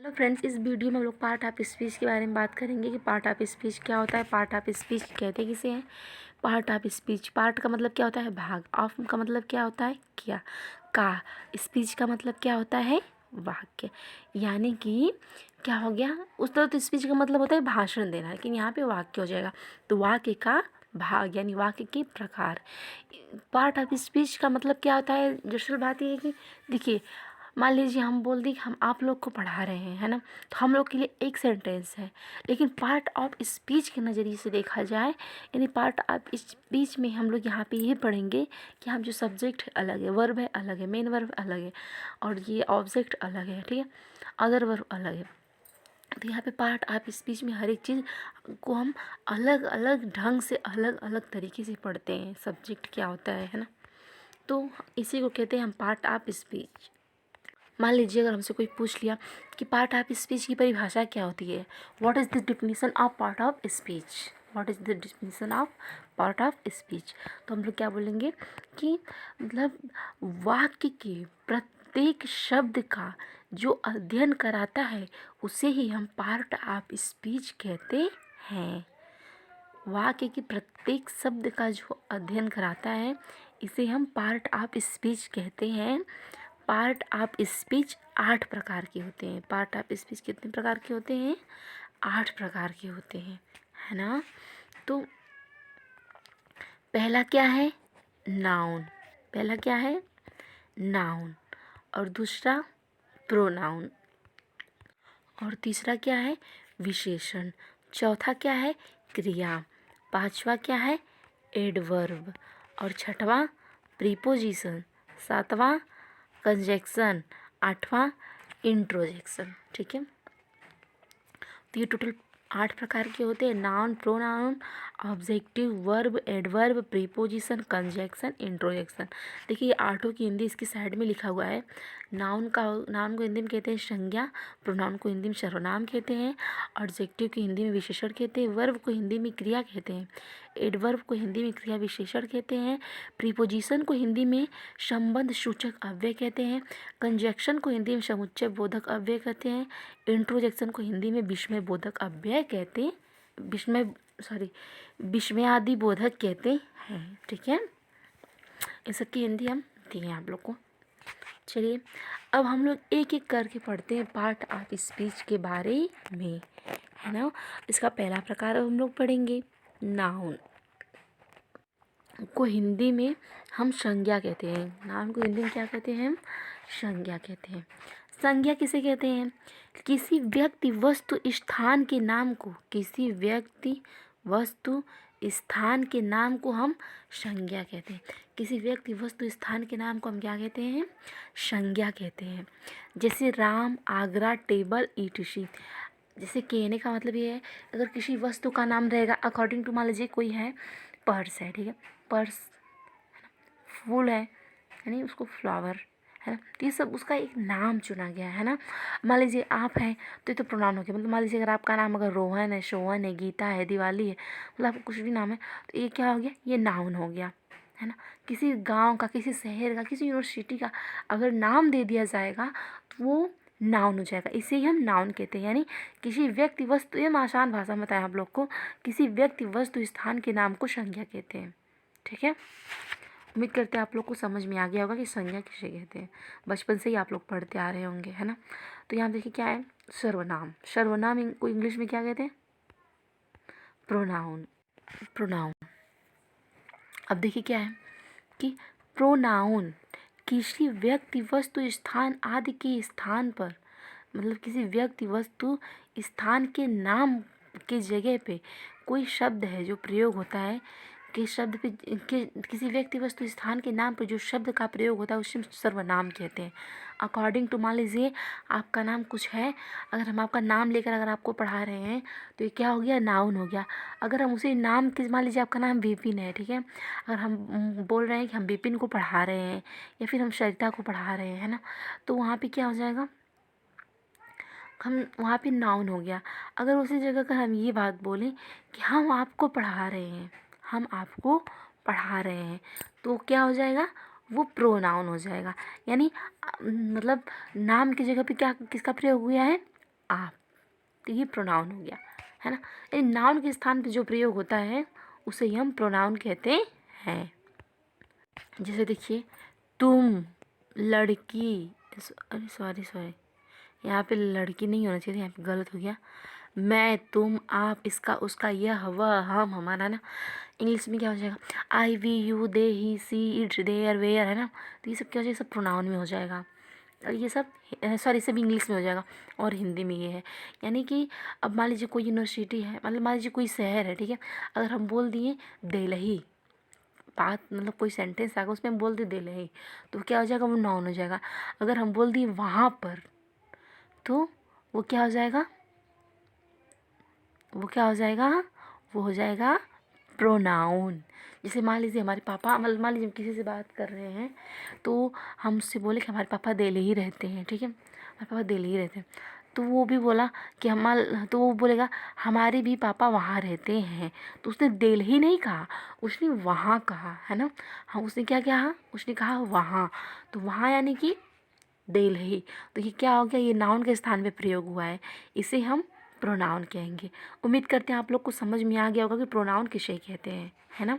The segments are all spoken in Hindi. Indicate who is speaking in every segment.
Speaker 1: हेलो फ्रेंड्स, इस वीडियो में हम लोग पार्ट ऑफ स्पीच के बारे में बात करेंगे कि पार्ट ऑफ स्पीच क्या होता है। पार्ट ऑफ स्पीच कहते किसे हैं? पार्ट ऑफ स्पीच, पार्ट का मतलब क्या होता है? भाग। ऑफ का मतलब क्या होता है? क्या। का। स्पीच का मतलब क्या होता है? वाक्य। यानी कि क्या हो गया, उस तरह तो स्पीच का मतलब होता है भाषण देना, लेकिन यहाँ पे वाक्य हो जाएगा। तो वाक्य का भाग यानी वाक्य के प्रकार। पार्ट ऑफ स्पीच का मतलब क्या होता है? दरअसल बात ये है कि देखिए, मान लीजिए हम बोल दी कि हम आप लोग को पढ़ा रहे हैं, है ना, तो हम लोग के लिए एक सेंटेंस है। लेकिन पार्ट ऑफ स्पीच के नज़रिए से देखा जाए, यानी पार्ट ऑफ स्पीच में हम लोग यहाँ पे ये पढ़ेंगे कि हम जो सब्जेक्ट अलग है, वर्ब है अलग है, मेन वर्ब अलग है, और ये ऑब्जेक्ट अलग है, ठीक है, अदर वर्ब अलग है। तो यहाँ पे पार्ट ऑफ स्पीच में हर एक चीज़ को हम अलग अलग ढंग से, अलग अलग तरीके से पढ़ते हैं। सब्जेक्ट क्या होता है ना, तो इसी को कहते हैं हम पार्ट ऑफ स्पीच। मान लीजिए अगर हमसे कोई पूछ लिया कि पार्ट ऑफ स्पीच की परिभाषा क्या होती है, what is the definition of part of speech, what is the definition of part of speech, तो हम लोग क्या बोलेंगे कि मतलब वाक्य के प्रत्येक शब्द का जो अध्ययन कराता है उसे ही हम पार्ट ऑफ स्पीच कहते हैं। वाक्य के प्रत्येक शब्द का जो अध्ययन कराता है इसे हम पार्ट ऑफ स्पीच कहते हैं। पार्ट ऑफ स्पीच 8 प्रकार के होते हैं। पार्ट ऑफ स्पीच कितने प्रकार के होते हैं? 8 प्रकार के होते हैं, है ना। तो पहला क्या है? नाउन। पहला क्या है? नाउन। और दूसरा प्रोनाउन। और तीसरा क्या है? विशेषण। चौथा क्या है? क्रिया। पांचवा क्या है? एडवर्ब। और छठवां प्रीपोजिशन। सातवां कंजक्शन। आठवां इंट्रोजेक्शन। ठीक है, तो ये टोटल 8 प्रकार के होते हैं। Noun, pronoun, objective, verb, adverb, preposition, conjunction, interjection. देखिए ये आठों की हिंदी इसकी साइड में लिखा हुआ है। नाउन को हिंदी में कहते हैं संज्ञा, प्रोनाउन को हिंदी में सर्वनाम कहते हैं, ऑब्जेक्टिव को हिंदी में विशेषण कहते हैं, वर्ब को हिंदी में क्रिया कहते हैं, एडवर्ब को हिंदी में क्रिया विशेषण कहते हैं, प्रीपोजिशन को हिंदी में संबंध सूचक अव्यय कहते हैं, कंजक्शन को हिंदी में समुच्चय बोधक अव्यय कहते हैं, इंट्रोजेक्शन को हिंदी में विस्मय बोधक अव्यय कहते हैं, विस्मयादि बोधक कहते हैं। ठीक है, इन सब की हिंदी हम दिए आप लोग को। चलिए अब हम लोग एक एक करके पढ़ते हैं पार्ट ऑफ स्पीच के बारे में, है ना। इसका पहला प्रकार हम लोग पढ़ेंगे नाउन को हिंदी में हम संज्ञा कहते हैं। नाउन को हिंदी में क्या कहते हैं? हम संज्ञा कहते हैं। संज्ञा किसे कहते हैं? किसी व्यक्ति वस्तु स्थान के नाम को, किसी व्यक्ति वस्तु स्थान के नाम को हम संज्ञा कहते हैं। किसी व्यक्ति वस्तु स्थान के नाम को हम क्या कहते हैं? संज्ञा कहते हैं। जैसे राम, आगरा, टेबल, ईटीसी। जैसे कहने का मतलब ये है, अगर किसी वस्तु का नाम रहेगा अकॉर्डिंग टू, मान लीजिए कोई है पर्स है, ठीक है, पर्स, फूल है यानी उसको फ्लावर, है ना, तो ये सब उसका एक नाम चुना गया है ना। मान लीजिए आप हैं तो ये तो प्रोनाउन हो गया। मतलब मान लीजिए अगर आपका नाम अगर रोहन है, शोहन है, गीता है, दिवाली है, मतलब आपका कुछ भी नाम है, तो ये क्या हो गया? ये नाउन हो गया, है ना। किसी गांव का, किसी शहर का, किसी यूनिवर्सिटी का अगर नाम दे दिया जाएगा तो वो नाउन हो जाएगा। इसे ही हम नाउन कहते हैं। यानी किसी व्यक्ति वस्तु, ये हम आसान भाषा में बताएं आप लोग को, किसी व्यक्ति वस्तु स्थान के नाम को संज्ञा कहते हैं। ठीक है, उम्मीद करते हैं आप लोग को समझ में आ गया होगा कि संज्ञा किसे कहते हैं। बचपन से ही आप लोग पढ़ते आ रहे होंगे, है ना। तो यहाँ देखिए क्या है? सर्वनाम। सर्वनाम को इंग्लिश में क्या कहते हैं? प्रोनाउन। प्रोनाउन। अब देखिए क्या है कि प्रोनाउन किसी व्यक्ति वस्तु स्थान आदि के स्थान पर, मतलब किसी व्यक्ति वस्तु स्थान के नाम के जगह पे कोई शब्द है जो प्रयोग होता है, कि शब्द पे किसी व्यक्ति वस्तु स्थान के नाम पर जो शब्द का प्रयोग होता है उसे सर्वनाम कहते हैं। अकॉर्डिंग टू, मान लीजिए आपका नाम कुछ है, अगर हम आपका नाम लेकर अगर आपको पढ़ा रहे हैं तो ये क्या हो गया? नाउन हो गया। अगर हम उसी नाम के, मान लीजिए आपका नाम विपिन है, ठीक है, अगर हम बोल रहे हैं कि हम विपिन को पढ़ा रहे हैं या फिर हम सरिता को पढ़ा रहे हैं, है ना, तो वहाँ पे क्या हो जाएगा? हम वहाँ पे नाउन हो गया। अगर उसी जगह पर हम ये बात बोलें कि हम आपको पढ़ा रहे हैं, हम आपको पढ़ा रहे हैं, तो क्या हो जाएगा? वो प्रोनाउन हो जाएगा। यानी मतलब नाम की जगह पे क्या, किसका प्रयोग हुआ है? आप, तो ये प्रोनाउन हो गया, है ना। यानी नाउन के स्थान पे जो प्रयोग होता है उसे ही हम प्रोनाउन कहते हैं। जैसे देखिए, तुम, लड़की, अरे सॉरी, यहाँ पे लड़की नहीं होना चाहिए, यहाँ पे गलत हो गया। मैं, तुम, आप, इसका, उसका, यह, वह, हम, हमारा, ना। इंग्लिश में क्या हो जाएगा? I, we, you, they, he, she, it, there, where, है ना। तो ये सब क्या हो जाएगा? सब प्रोनाउन में हो जाएगा। और ये सब सॉरी सब इंग्लिश में हो जाएगा और हिंदी में ये है। यानी कि अब मान लीजिए कोई यूनिवर्सिटी है, मतलब मान लीजिए कोई शहर है, ठीक है। अगर हम बोल दिए दिल्ली, बात मतलब कोई सेंटेंस आएगा उसमें हम बोल दिए दिल्ली, तो क्या हो जाएगा? वो नाउन हो जाएगा। अगर हम बोल दिए वहाँ पर, तो वो क्या हो जाएगा? वो क्या हो जाएगा? वो हो जाएगा प्रोनाउन। जैसे मान लीजिए हमारे पापा, मतलब मान लीजिए हम किसी से बात कर रहे हैं, तो हम उससे बोले कि हमारे पापा दिल्ली ही रहते हैं, ठीक है, हमारे पापा दिल्ली ही रहते हैं। तो वो भी बोला कि तो वो बोलेगा हमारे भी पापा वहाँ रहते हैं। तो उसने दिल्ली ही नहीं कहा, उसने वहाँ कहा, है ना। हाँ, उसने क्या कहा? उसने कहा वहाँ। तो वहाँ यानी कि दिल्ली। तो ये क्या हो गया? ये नाउन के स्थान पे प्रयोग हुआ है, इसे हम प्रोनाउन कहेंगे। उम्मीद करते हैं आप लोग को समझ में आ गया होगा कि प्रोनाउन किसे कहते हैं, है ना।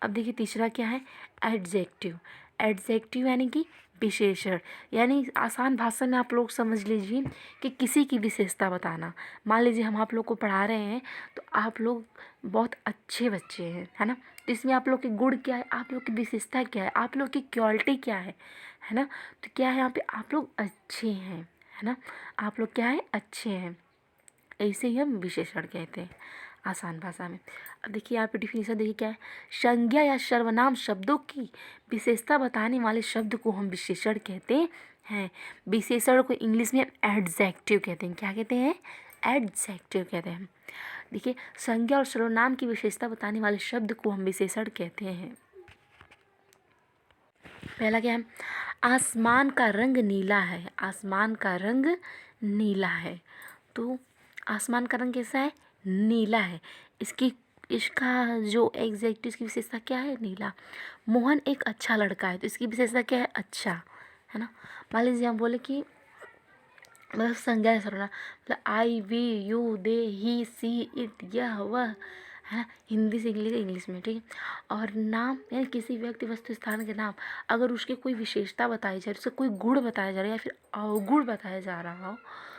Speaker 1: अब देखिए तीसरा क्या है? एडजेक्टिव। एडजेक्टिव यानी कि विशेषण, यानी आसान भाषा में आप लोग समझ लीजिए कि किसी की विशेषता बताना। मान लीजिए हम आप लोग को पढ़ा रहे हैं, तो आप लोग बहुत अच्छे बच्चे हैं, है ना। तो इसमें आप लोग के गुण क्या है, आप लोग की विशेषता क्या है, आप लोग की क्वालिटी क्या है ना। तो क्या है यहाँ पे? आप लोग अच्छे हैं, है ना। आप लोग क्या है? अच्छे हैं। ऐसे ही हम विशेषण कहते हैं आसान भाषा में। अब देखिए यहाँ पे डिफिनीशन देखिए क्या है? संज्ञा या सर्वनाम शब्दों की विशेषता बताने वाले शब्द को हम विशेषण कहते हैं। विशेषण को इंग्लिश में एडजेक्टिव कहते हैं। क्या कहते हैं? एडजेक्टिव कहते हैं। देखिए, संज्ञा और सर्वनाम की विशेषता बताने वाले शब्द को हम विशेषण कहते हैं। पहला क्या है? आसमान का रंग नीला है। आसमान का रंग नीला है। तो आसमान का रंग कैसा है? नीला है। इसका जो एग्जैक्ट इसकी विशेषता क्या है? नीला। मोहन एक अच्छा लड़का है, तो इसकी विशेषता क्या है? अच्छा, है ना। मान लीजिए हम बोले कि मतलब संज्ञा है सर्वनाम, मतलब I, we, you, they, he, she, it, यह, वह, है ना। हिंदी से इंग्लिश में, ठीक है। और नाम यानी किसी व्यक्ति, वस्तु, स्थान के नाम, अगर उसके कोई विशेषता बताई जाए, उसका कोई गुण बताया जा रहा है या फिर अवगुण बताया जा रहा हो,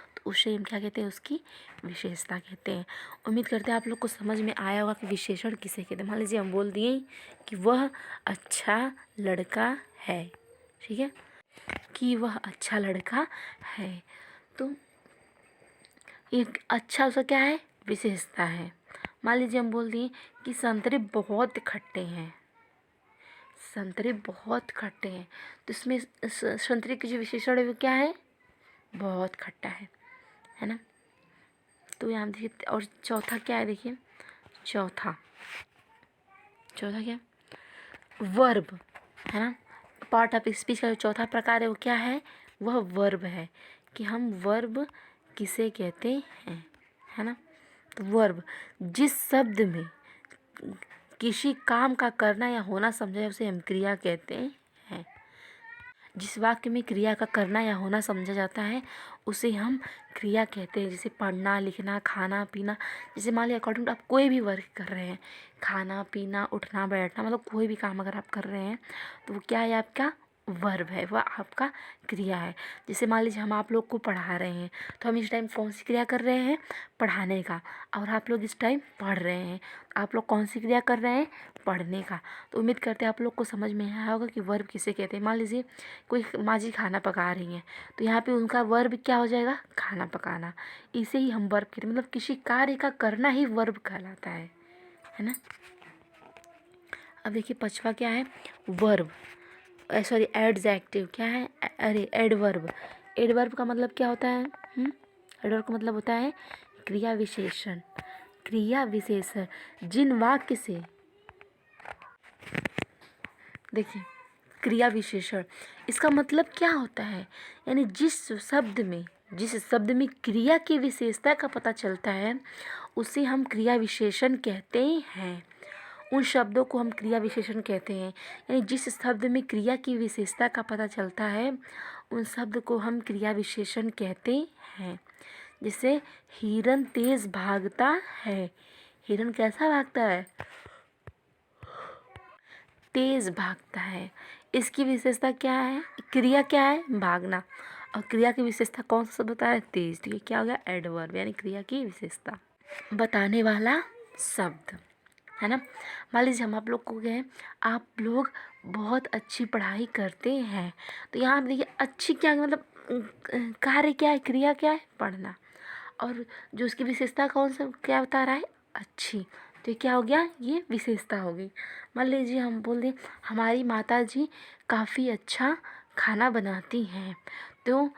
Speaker 1: तो उसे हम क्या कहते हैं? उसकी विशेषता कहते हैं। उम्मीद करते हैं आप लोग को समझ में आया होगा कि विशेषण किसे कहते हैं। मान लीजिए हम बोल दिए कि वह अच्छा लड़का है, ठीक है, कि वह अच्छा लड़का है, तो एक अच्छा उसका क्या है? विशेषता है। मान लीजिए हम बोल दिए कि संतरे बहुत खट्टे हैं। संतरे बहुत खट्टे हैं, तो इसमें संतरे की जो विशेषण है वो क्या है? बहुत खट्टा है ना। तो यहाँ देखिए, और चौथा क्या है? देखिए चौथा क्या? वर्ब, है ना। पार्ट ऑफ स्पीच का जो चौथा प्रकार है वो क्या है? वह वर्ब है, कि हम वर्ब किसे कहते हैं, है ना। तो वर्ब जिस शब्द में किसी काम का करना या होना समझा जाए उसे हम क्रिया कहते हैं। जिस वाक्य में क्रिया का करना या होना समझा जाता है उसे हम क्रिया कहते हैं। जैसे पढ़ना, लिखना, खाना, पीना। जैसे मान लिया अकॉर्डिंग टू आप कोई भी वर्क कर रहे हैं, खाना, पीना, उठना, बैठना, मतलब कोई भी काम अगर आप कर रहे हैं तो वो क्या है? आपका वर्ब है, वह आपका क्रिया है। जैसे मान लीजिए हम आप लोग को पढ़ा रहे हैं, तो हम इस टाइम कौन सी क्रिया कर रहे हैं? पढ़ाने का। और आप लोग इस टाइम पढ़ रहे हैं, आप लोग कौन सी क्रिया कर रहे हैं? पढ़ने का। तो उम्मीद करते हैं आप लोग को समझ में आया होगा कि वर्ब किसे कहते हैं। मान लीजिए कोई माँ जी खाना पका रही हैं, तो यहाँ पे उनका वर्ब क्या हो जाएगा? खाना पकाना। इसे ही हम वर्ब कहते हैं, मतलब किसी कार्य का करना ही वर्ब कहलाता है ना। अब देखिए पांचवा क्या है? Verb, sorry adjective. क्या है? अरे एडवर्ब। एडवर्ब का मतलब क्या होता है? एडवर्ब का मतलब होता है क्रिया विशेषण। क्रिया विशेषण जिन वाक्य से, देखिए क्रिया विशेषण इसका मतलब क्या होता है? यानी जिस शब्द में क्रिया की विशेषता का पता चलता है उसे हम क्रिया विशेषण कहते हैं। उन शब्दों को हम क्रिया विशेषण कहते हैं। यानी जिस शब्द में क्रिया की विशेषता का पता चलता है उन शब्द को हम क्रिया विशेषण कहते हैं। जैसे हिरन तेज भागता है। हिरन कैसा भागता है? तेज भागता है। इसकी विशेषता क्या है? क्रिया क्या है? भागना। और क्रिया की विशेषता कौन सा शब्द बताया? तेज। तो ये क्या हो गया? एडवर्ब, यानी क्रिया की विशेषता बताने वाला शब्द, है ना। मान लीजिए हम आप लोग को गए, आप लोग बहुत अच्छी पढ़ाई करते हैं, तो यहाँ पे देखिए अच्छी क्या है, मतलब कार्य क्या है? क्रिया क्या है? पढ़ना। और जो उसकी विशेषता कौन सा क्या बता रहा है? अच्छी। तो ये क्या हो गया? ये विशेषता हो गई। मान लीजिए हम बोल दें हमारी माता जी काफ़ी अच्छा खाना बनाती हैं, तो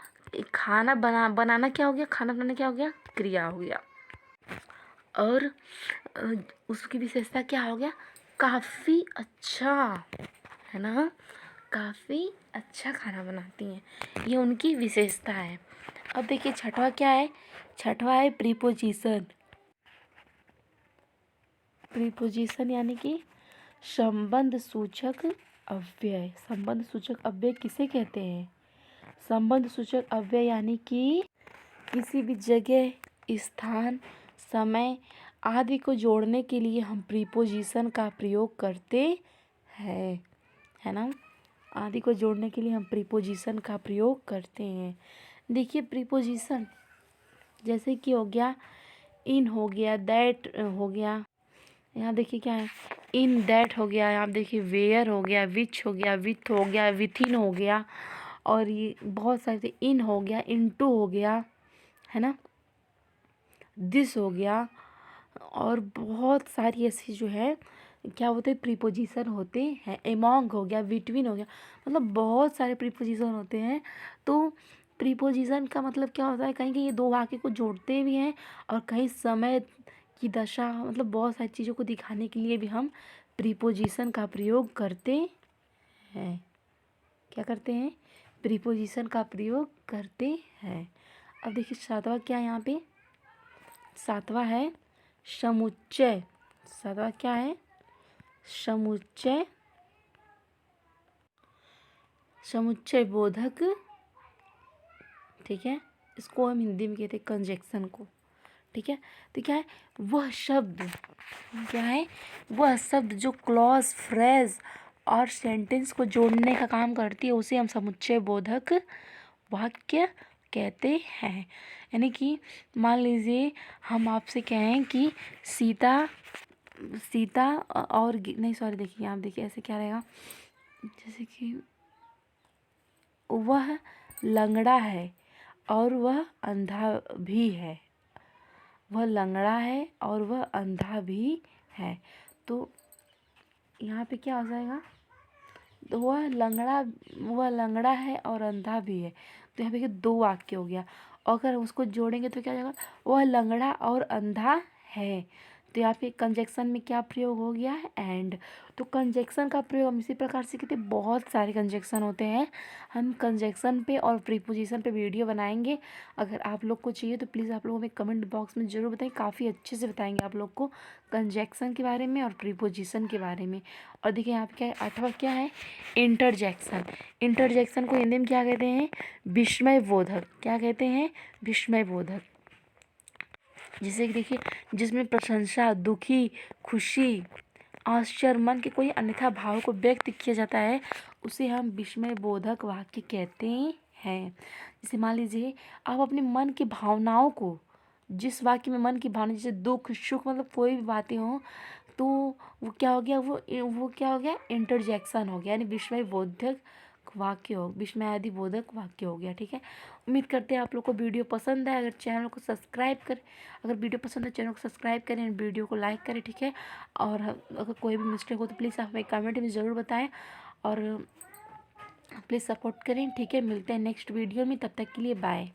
Speaker 1: खाना बनाना क्या हो गया? खाना बनाना क्या हो गया? क्रिया हो गया। और उसकी विशेषता क्या हो गया? काफ़ी अच्छा, है ना। काफ़ी अच्छा खाना बनाती हैं, ये उनकी विशेषता है। अब देखिए छठवा क्या है? छठवा है प्रीपोजिशन। प्रीपोजिशन यानी कि संबंध सूचक अव्यय। संबंध सूचक अव्यय किसे कहते हैं? संबंध सूचक अव्यय यानी कि किसी भी जगह, स्थान, समय आदि को जोड़ने के लिए हम प्रीपोजिशन का प्रयोग करते हैं, है ना। आदि को जोड़ने के लिए हम प्रीपोजिशन का प्रयोग करते हैं। देखिए प्रीपोजिशन जैसे कि हो गया इन, हो गया दैट, हो गया। यहाँ देखिए क्या है? इन दैट हो गया। यहाँ देखिए वेयर हो गया, विच हो गया, विथ हो गया, विथिन हो गया, और ये बहुत सारे इन हो गया, इनटू हो गया, है ना, दिस हो गया, और बहुत सारी ऐसी जो है क्या होते हैं? प्रीपोजिशन होते हैं। एमोंग हो गया, बिटवीन हो गया, मतलब बहुत सारे प्रीपोजिशन होते हैं। तो प्रीपोजिशन का मतलब क्या होता है? कहीं कहीं ये दो वाक्य को जोड़ते भी हैं, और कहीं समय की दशा, मतलब बहुत सारी चीज़ों को दिखाने के लिए भी हम प्रीपोजिशन का प्रयोग करते हैं। क्या करते हैं? प्रीपोजिशन का प्रयोग करते हैं। अब देखिए सातवां क्या है यहाँ पे? सातवां है समुच्चय। सातवां क्या है? समुच्चय। समुच्चय बोधक, ठीक है। इसको हम हिंदी में कहते हैं कंजक्शन को, ठीक है। तो क्या है? वह शब्द, क्या है? वह शब्द जो क्लॉज, फ्रेज और सेंटेंस को जोड़ने का काम करती है, उसे हम समुच्चय बोधक वाक्य कहते हैं। यानी कि मान लीजिए हम आपसे कहें कि सीता सीता और नहीं सॉरी, देखिए आप देखिए ऐसे क्या रहेगा, जैसे कि वह लंगड़ा है और वह अंधा भी है। वह लंगड़ा है और वह अंधा भी है। तो यहाँ पे क्या हो जाएगा? तो वह लंगड़ा है और अंधा भी है। तो यहाँ पे दो वाक्य हो गया, और अगर उसको जोड़ेंगे तो क्या हो जाएगा? वह लंगड़ा और अंधा है। तो यहाँ पे कंजक्शन में क्या प्रयोग हो गया है? एंड। तो कंजक्शन का प्रयोग हम इसी प्रकार से कहते हैं, बहुत सारे कंजक्शन होते हैं। हम कंजक्शन पे और प्रीपोजिशन पे वीडियो बनाएंगे। अगर आप लोग को चाहिए तो प्लीज़ आप लोग हमें कमेंट बॉक्स में ज़रूर बताएं, काफ़ी अच्छे से बताएंगे आप लोग को कंजक्शन के बारे में और प्रीपोजिशन के बारे में। और देखिए यहाँ पे क्या है? आठवां क्या है? इंटरजेक्शन। इंटरजेक्शन को हिंदी में क्या कहते हैं? विस्मय बोधक। क्या कहते हैं? विस्मय बोधक। जैसे कि देखिए जिसमें प्रशंसा, दुखी, खुशी, आश्चर्य, मन के कोई अन्यथा भाव को व्यक्त किया जाता है, उसे हम विस्मय बोधक वाक्य कहते हैं। जैसे मान लीजिए आप अपने मन की भावनाओं को, जिस वाक्य में मन की भावना जैसे दुख, सुख, मतलब कोई भी बातें हों, तो वो क्या हो गया? वो क्या हो गया? इंटरजेक्शन हो गया, यानी विस्मय बोधक वाक्य हो, विस्मयादि बोधक वाक्य हो गया, ठीक है। उम्मीद करते हैं आप लोग को वीडियो पसंद है। अगर चैनल को सब्सक्राइब करें, अगर वीडियो पसंद है चैनल को सब्सक्राइब करें, वीडियो को लाइक करें, ठीक है। और अगर कोई भी मिस्टेक हो तो प्लीज़ आप हमें कमेंट में ज़रूर बताएं, और प्लीज़ सपोर्ट करें, ठीक है। मिलते हैं नेक्स्ट वीडियो में, तब तक के लिए बाय।